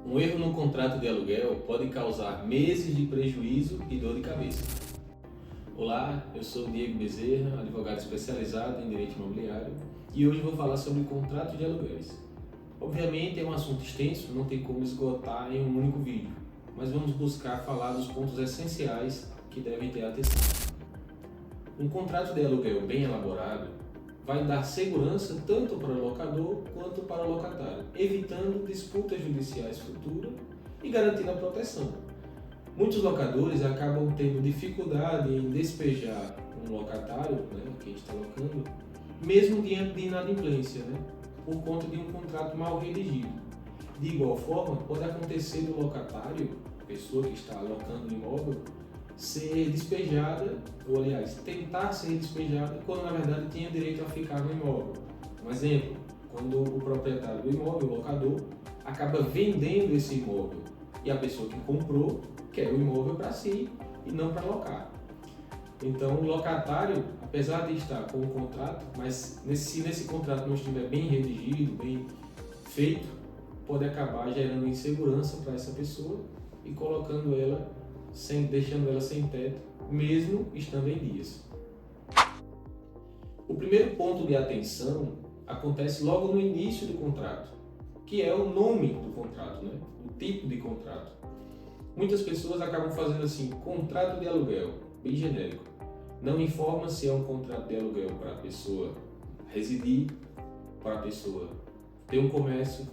Um erro no contrato de aluguel pode causar meses de prejuízo e dor de cabeça. Olá, eu sou Diego Bezerra, advogado especializado em direito imobiliário, e hoje vou falar sobre contrato de aluguéis. Obviamente é um assunto extenso, não tem como esgotar em um único vídeo, mas vamos buscar falar dos pontos essenciais que devem ter atenção. Um contrato de aluguel bem elaborado vai dar segurança tanto para o locador quanto para o locatário, evitando disputas judiciais futuras e garantindo a proteção. Muitos locadores acabam tendo dificuldade em despejar um locatário, quem está locando, mesmo diante de inadimplência, por conta de um contrato mal redigido. De igual forma, pode acontecer do locatário, a pessoa que está alocando o imóvel, ser despejada, ou aliás, tentar ser despejada quando na verdade tinha direito a ficar no imóvel. Um exemplo, quando o proprietário do imóvel, o locador, acaba vendendo esse imóvel e a pessoa que comprou quer o imóvel para si e não para alocar. Então o locatário, apesar de estar com o contrato, mas se nesse contrato não estiver bem redigido, bem feito, pode acabar gerando insegurança para essa pessoa e colocando ela deixando ela sem teto, mesmo estando em dias. O primeiro ponto de atenção acontece logo no início do contrato, que é o nome do contrato, o tipo de contrato. Muitas pessoas acabam fazendo assim, contrato de aluguel, bem genérico. Não informa se é um contrato de aluguel para a pessoa residir, para a pessoa ter um comércio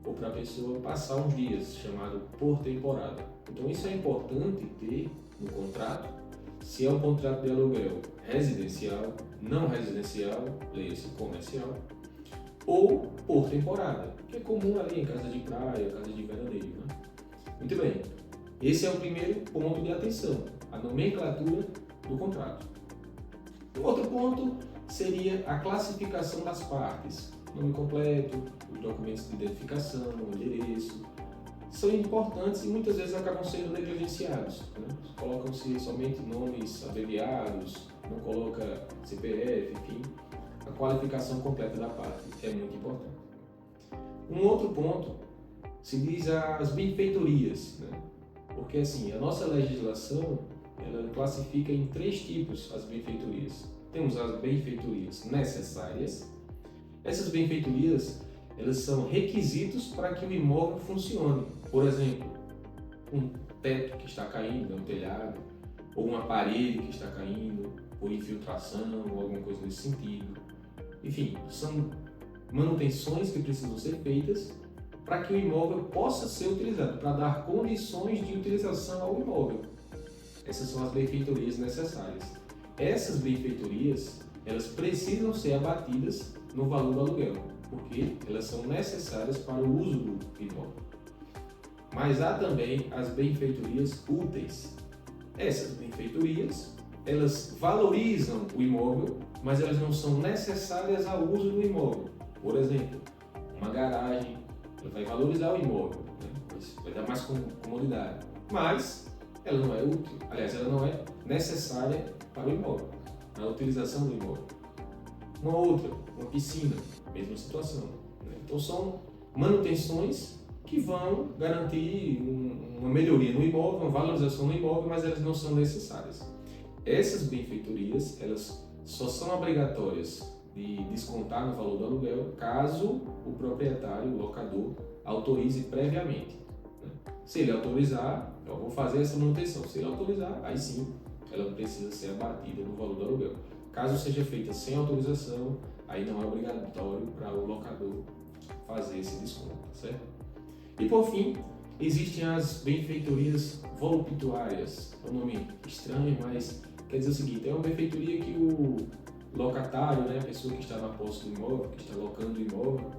ou para a pessoa passar uns dias, chamado por temporada. Então isso é importante ter no contrato, se é um contrato de aluguel residencial, não residencial, leia-se comercial, ou por temporada, que é comum ali em casa de praia, casa de veraneio. Muito bem, esse é o primeiro ponto de atenção, a nomenclatura do contrato. O outro ponto seria a classificação das partes, nome completo, os documentos de identificação, o endereço, são importantes e muitas vezes acabam sendo negligenciados. Colocam-se somente nomes abreviados, não coloca CPF, enfim. A qualificação completa da parte é muito importante. Um outro ponto se diz as benfeitorias, porque assim, a nossa legislação ela classifica em 3 tipos as benfeitorias. Temos as benfeitorias necessárias. Essas benfeitorias elas são requisitos para que o imóvel funcione. Por exemplo, um teto que está caindo, um telhado, ou uma parede que está caindo, ou infiltração, ou alguma coisa nesse sentido. Enfim, são manutenções que precisam ser feitas para que o imóvel possa ser utilizado, para dar condições de utilização ao imóvel. Essas são as benfeitorias necessárias. Essas benfeitorias, elas precisam ser abatidas no valor do aluguel, porque elas são necessárias para o uso do imóvel. Mas há também as benfeitorias úteis. Essas benfeitorias, elas valorizam o imóvel, mas elas não são necessárias ao uso do imóvel. Por exemplo, uma garagem, ela vai valorizar o imóvel, vai dar mais comodidade, mas ela não é útil, aliás, ela não é necessária para o imóvel, para a utilização do imóvel. Uma outra, uma piscina, mesma situação. Então são manutenções que vão garantir uma melhoria no imóvel, uma valorização no imóvel, mas elas não são necessárias. Essas benfeitorias, elas só são obrigatórias de descontar no valor do aluguel caso o proprietário, o locador, autorize previamente. Se ele autorizar, eu vou fazer essa manutenção. Se ele autorizar, aí sim, ela precisa ser abatida no valor do aluguel. Caso seja feita sem autorização, aí não é obrigatório para o locador fazer esse desconto, certo? E por fim, existem as benfeitorias voluptuárias. É um nome estranho, mas quer dizer o seguinte, é uma benfeitoria que o locatário, a pessoa que está na posse do imóvel, que está locando o imóvel,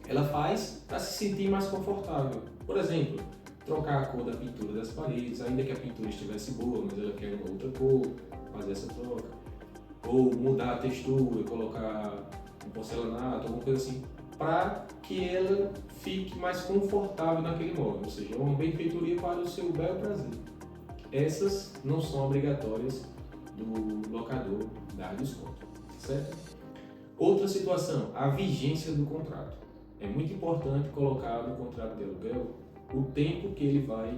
ela faz para se sentir mais confortável. Por exemplo, trocar a cor da pintura das paredes, ainda que a pintura estivesse boa, mas ela quer uma outra cor, fazer essa troca. Ou mudar a textura, colocar um porcelanato, alguma coisa assim, para que ela fique mais confortável naquele imóvel, ou seja, uma benfeitoria para o seu bel prazer. Essas não são obrigatórias do locador dar desconto, certo? Outra situação, a vigência do contrato. É muito importante colocar no contrato de aluguel o tempo que ele vai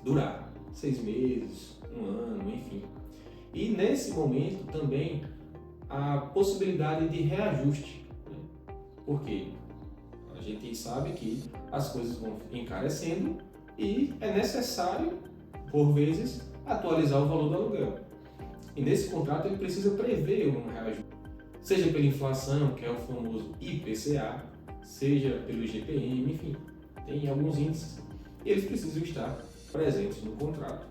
durar, 6 meses, 1 ano, enfim. E nesse momento também a possibilidade de reajuste, né? Porque a gente sabe que as coisas vão encarecendo e é necessário, por vezes, atualizar o valor do aluguel. E nesse contrato ele precisa prever um reajuste, seja pela inflação, que é o famoso IPCA, seja pelo IGPM, enfim, tem alguns índices e eles precisam estar presentes no contrato.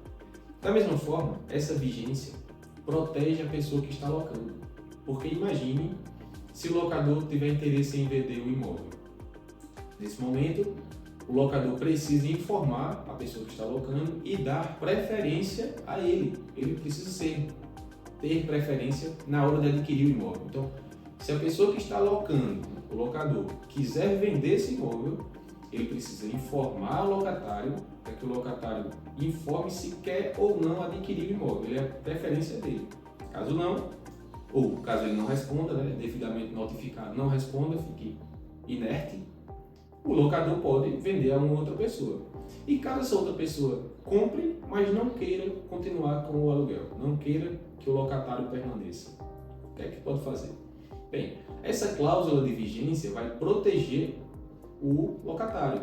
Da mesma forma, essa vigência protege a pessoa que está locando, porque imagine se o locador tiver interesse em vender o imóvel. Nesse momento, o locador precisa informar a pessoa que está locando e dar preferência a ele. Ele precisa ter preferência na hora de adquirir o imóvel. Então, se a pessoa que está locando, o locador, quiser vender esse imóvel, ele precisa informar o locatário, para que o locatário informe se quer ou não adquirir o imóvel. Ele é a preferência dele. Caso não, ou caso ele não responda, né, devidamente notificado, não responda, fique inerte, o locador pode vender a uma outra pessoa. E caso essa outra pessoa compre, mas não queira continuar com o aluguel, não queira que o locatário permaneça, o que é que pode fazer? Bem, essa cláusula de vigência vai proteger o locatário,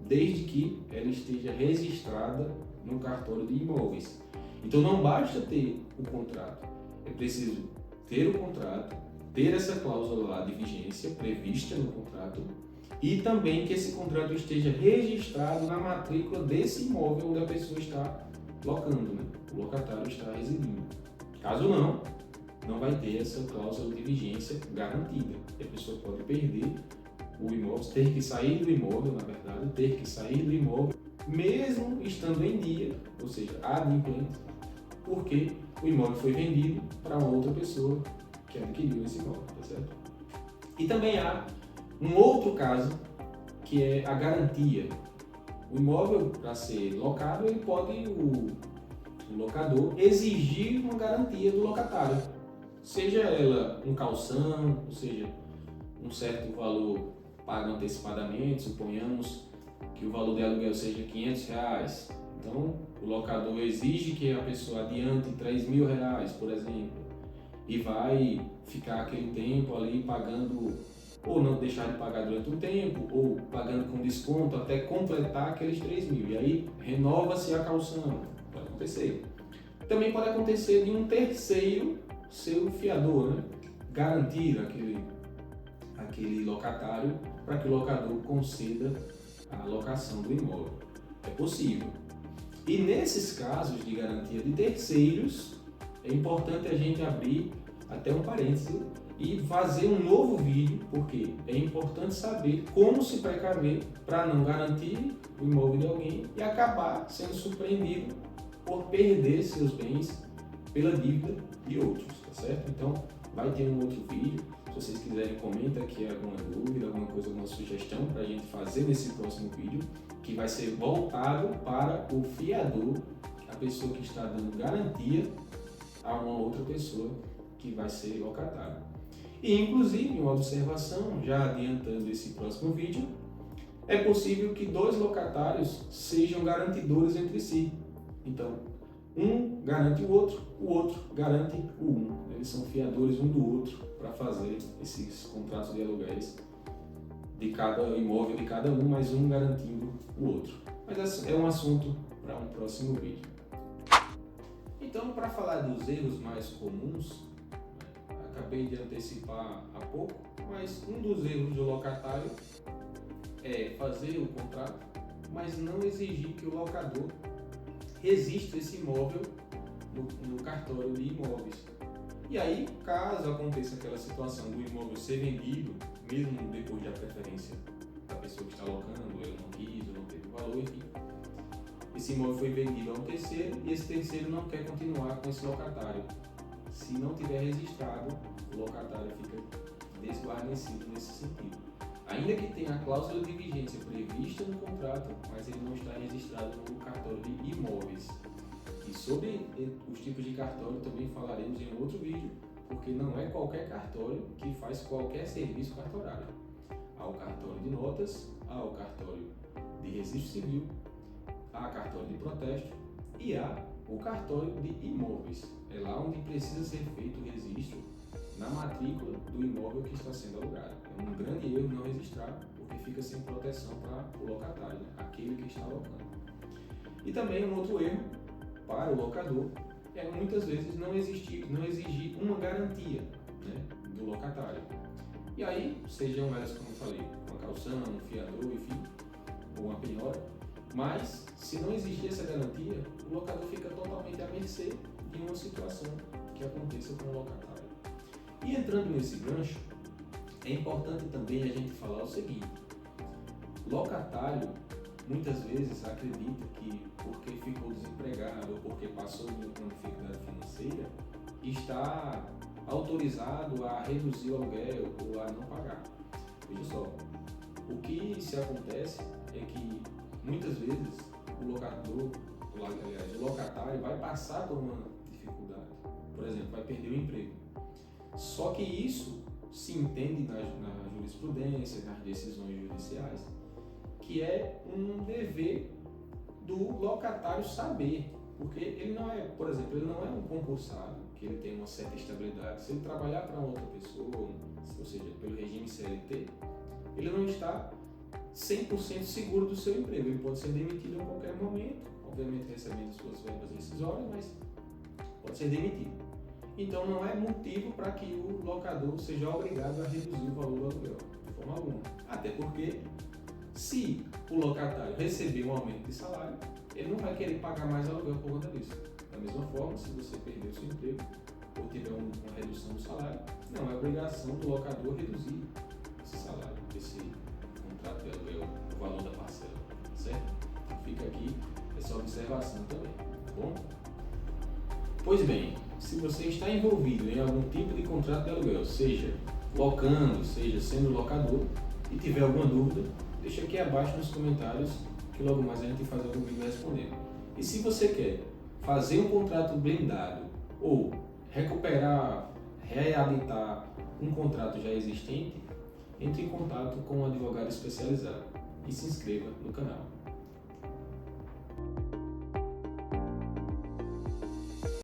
desde que ela esteja registrada no cartório de imóveis. Então não basta ter o contrato, é preciso ter o contrato, ter essa cláusula lá de vigência prevista no contrato e também que esse contrato esteja registrado na matrícula desse imóvel onde a pessoa está locando, né? O locatário está residindo. Caso não, não vai ter essa cláusula de vigência garantida. E a pessoa pode perder o imóvel, ter que sair do imóvel, na verdade, ter que sair do imóvel, mesmo estando em dia, ou seja, adimplente, porque o imóvel foi vendido para uma outra pessoa que adquiriu esse imóvel, tá certo? E também há um outro caso, que é a garantia. O imóvel, para ser locado, ele pode, o locador, exigir uma garantia do locatário. Seja ela um calção, ou seja, um certo valor pago antecipadamente, suponhamos que o valor de aluguel seja R$500. Então, o locador exige que a pessoa adiante R$3.000, por exemplo, e vai ficar aquele tempo ali pagando, ou não deixar de pagar durante um tempo, ou pagando com desconto até completar aqueles 3.000. E aí renova-se a calção. Pode acontecer. Também pode acontecer de um terceiro ser o fiador, né? Garantir aquele locatário para que o locador conceda a locação do imóvel. É possível. E nesses casos de garantia de terceiros, é importante a gente abrir até um parêntese e fazer um novo vídeo, porque é importante saber como se precaver para não garantir o imóvel de alguém e acabar sendo surpreendido por perder seus bens pela dívida de outros, tá certo? Então, vai ter um outro vídeo. Se vocês quiserem, comenta aqui alguma dúvida, alguma coisa, alguma sugestão para a gente fazer nesse próximo vídeo, que vai ser voltado para o fiador, a pessoa que está dando garantia a uma outra pessoa que vai ser locatário. E, inclusive, uma observação, já adiantando esse próximo vídeo, é possível que dois locatários sejam garantidores entre si. Então, um garante o outro garante o um. Eles são fiadores um do outro para fazer esses contratos de aluguéis de cada imóvel de cada um, mas um garantindo o outro. Mas é um assunto para um próximo vídeo. Então, para falar dos erros mais comuns, acabei de antecipar há pouco, mas um dos erros do locatário é fazer o contrato, mas não exigir que o locador registre esse imóvel no cartório de imóveis. E aí, caso aconteça aquela situação do imóvel ser vendido, mesmo depois da preferência da pessoa que está locando, ele não quis, ou não teve valor, enfim, esse imóvel foi vendido a um terceiro e esse terceiro não quer continuar com esse locatário. Se não tiver registrado, o locatário fica desguarnecido nesse sentido. Ainda que tenha a cláusula de vigência prevista no contrato, mas ele não está registrado no cartório de imóveis. E sobre os tipos de cartório também falaremos em outro vídeo, porque não é qualquer cartório que faz qualquer serviço cartorário. Há o cartório de notas, há o cartório de registro civil, há cartório de protesto e há o cartório de imóveis. É lá onde precisa ser feito o registro na matrícula do imóvel que está sendo alugado. É um grande erro não registrar, porque fica sem proteção para o locatário, né? Aquele que está alocando. E também um outro erro para o locador é muitas vezes não exigir uma garantia, né, do locatário. E aí, sejam elas, como eu falei, uma calção, um fiador, enfim, ou uma penhora, mas se não existir essa garantia, o locador fica totalmente à mercê de uma situação que aconteça com o locatário. E entrando nesse gancho, é importante também a gente falar o seguinte: locatário muitas vezes acredita que porque ficou desempregado ou porque passou por uma dificuldade financeira, está autorizado a reduzir o aluguel ou a não pagar. Veja só, o que se acontece é que muitas vezes o locatário vai passar por uma dificuldade, por exemplo, vai perder o emprego. Só que isso se entende na jurisprudência, nas decisões judiciais, que é um dever do locatário saber, porque ele não é, por exemplo, ele não é um concursado, que ele tem uma certa estabilidade. Se ele trabalhar para outra pessoa, ou seja, pelo regime CLT, ele não está 100% seguro do seu emprego. Ele pode ser demitido a qualquer momento, obviamente recebendo suas verbas rescisórias, mas pode ser demitido. Então não é motivo para que o locador seja obrigado a reduzir o valor do aluguel, de forma alguma. Até porque, se o locatário receber um aumento de salário, ele não vai querer pagar mais aluguel por conta disso. Da mesma forma, se você perder o seu emprego ou tiver uma redução do salário, não é obrigação do locador reduzir esse salário, esse contrato de aluguel, o valor da parcela, certo? Então fica aqui essa observação também, tá bom? Pois bem, se você está envolvido em algum tipo de contrato de aluguel, seja locando, seja sendo locador, e tiver alguma dúvida, deixa aqui abaixo nos comentários que logo mais a gente faz algum vídeo respondendo. E se você quer fazer um contrato blindado ou recuperar, reabilitar um contrato já existente, entre em contato com um advogado especializado e se inscreva no canal.